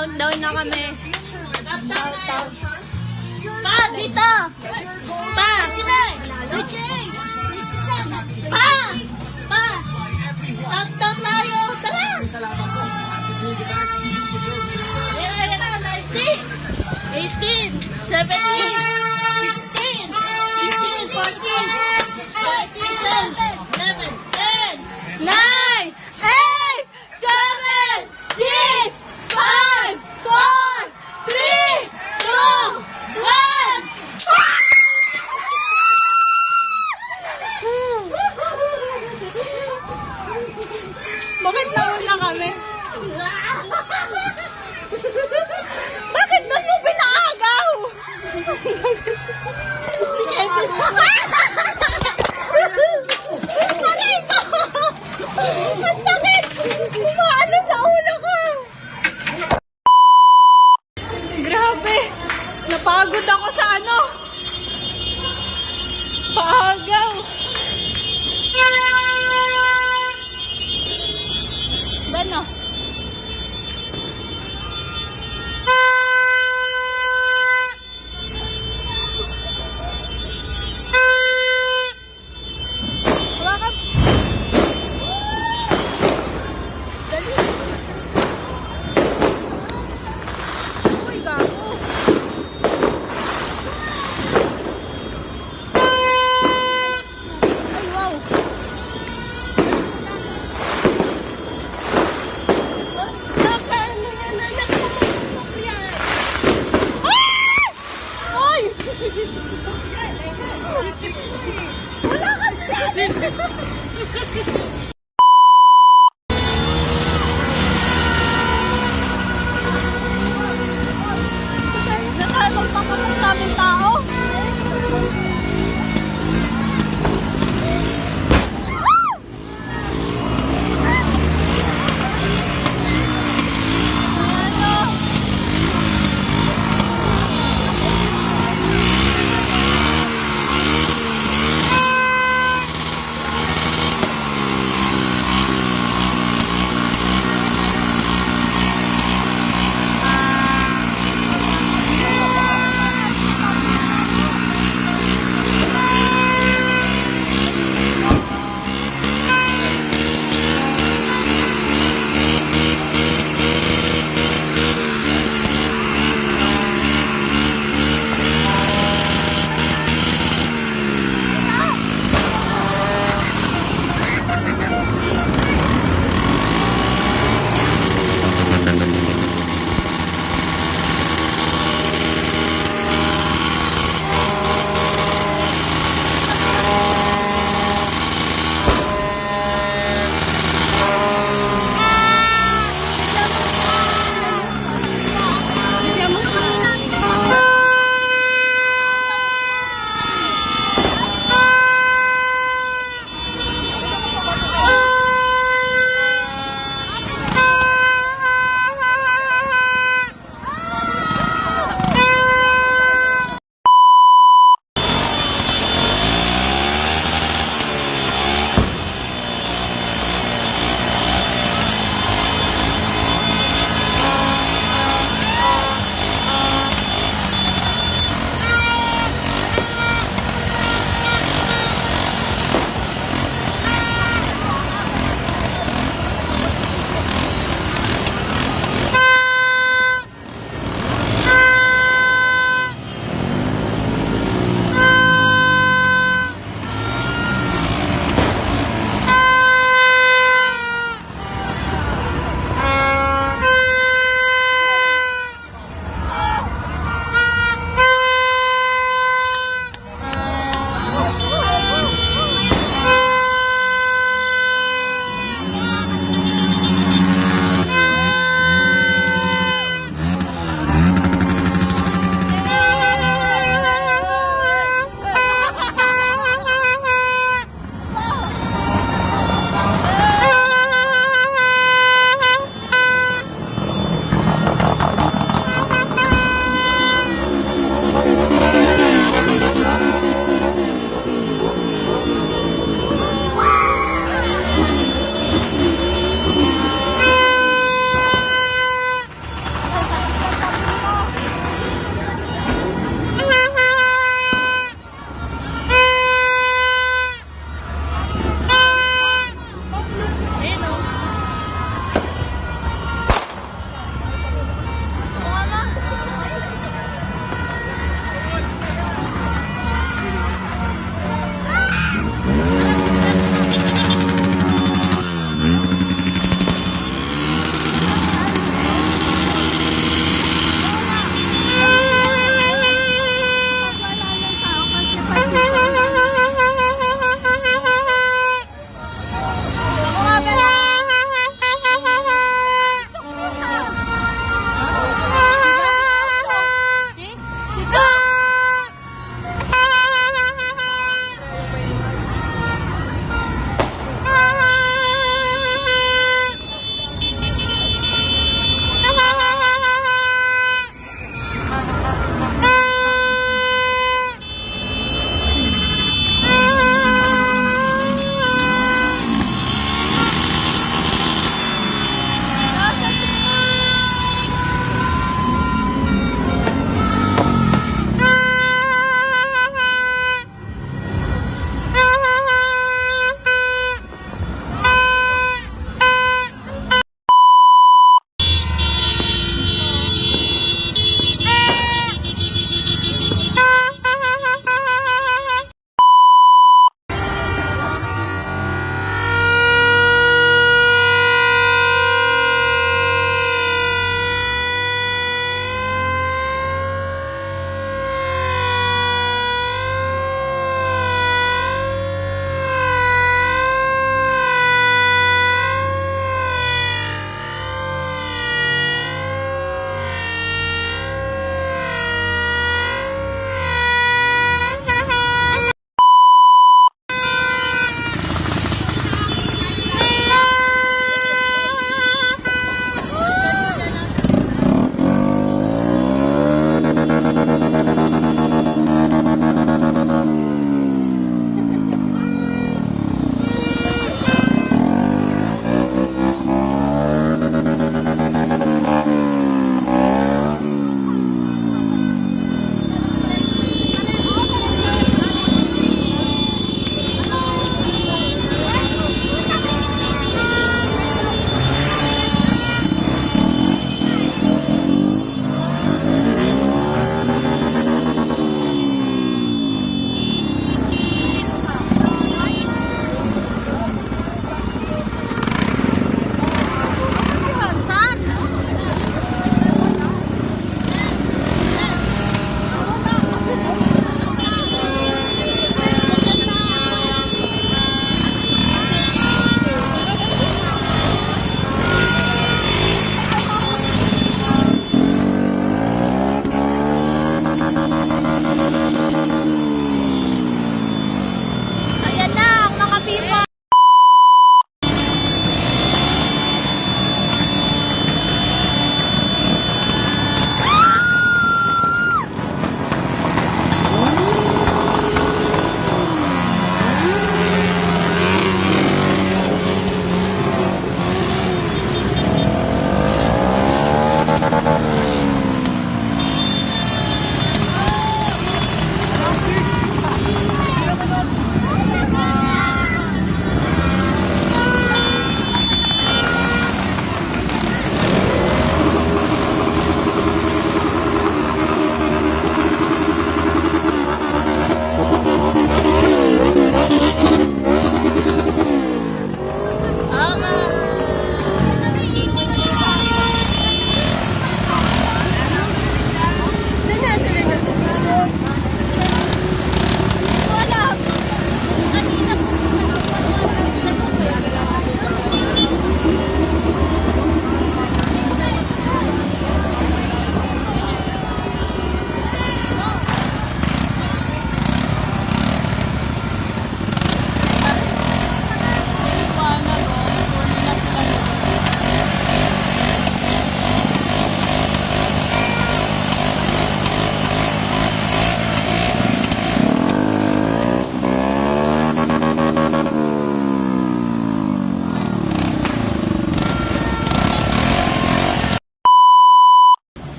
Countdown na kami. Countdown. Pa, dito! Pa! Pa! Pa! Countdown tayo! Tara! 19, 17, 16, 15, 14, 13, 11, 10, 9, 8, 7, 6, 5, 4, 3, 2, 1! Bakit nauna kami? Bakit doon mo pinaagaw? Aray ko! Ang sakit! Umaano sa ulo ko! Grabe! Napagod ako sa ano? Paagaw! Bano?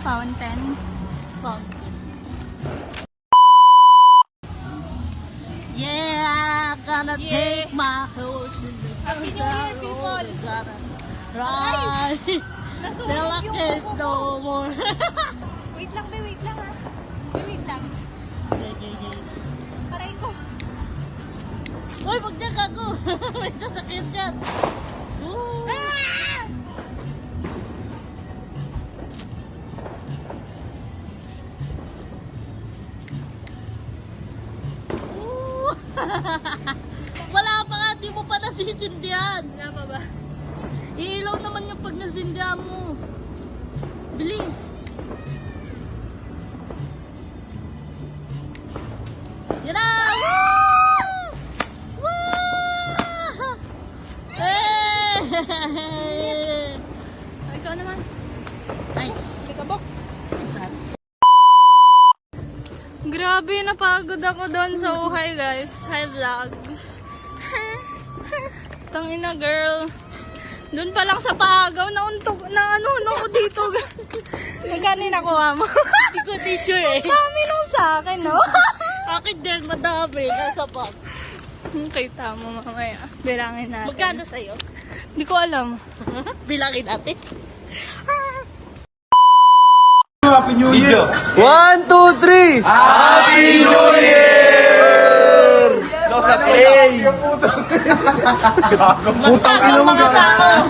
Fountain. Yeah, gonna take my horse in the Happy New Year, people! Right. The Nasunog luck yung is buko ko. no more. Wait lang, be, wait lang ha. Be, wait lang. Aray ko. Uy, magdiyak ako. May sasakit yan. Ooh. Ah! Ooh. Wala pa nga, di mo pa nasisindihan. Wala pa ba? Iilaw naman yung pag nasindihan mo. Bilis. Yan na! Woo! Woo! Hey! Ikaw naman. Nice. Sikabok. Sarap. Grabe, napagod ako doon sa Uhay, guys. Hi, vlog. Tangina, girl. Doon pa lang sa Pagaw, nauntok, na ano ko dito. Nagkano nakuha mo? Hindi ko tissue eh. Dami nung sa akin, no? Akin din, madami. Nasa pack. Okay, tama mamaya. Bilangin natin. Magkano sa'yo? Hindi ko alam. Bilangin natin. Happy New Year! 1, 2, 3! Happy New Year! Close up, close up! Gago. Masarap ang mga tao.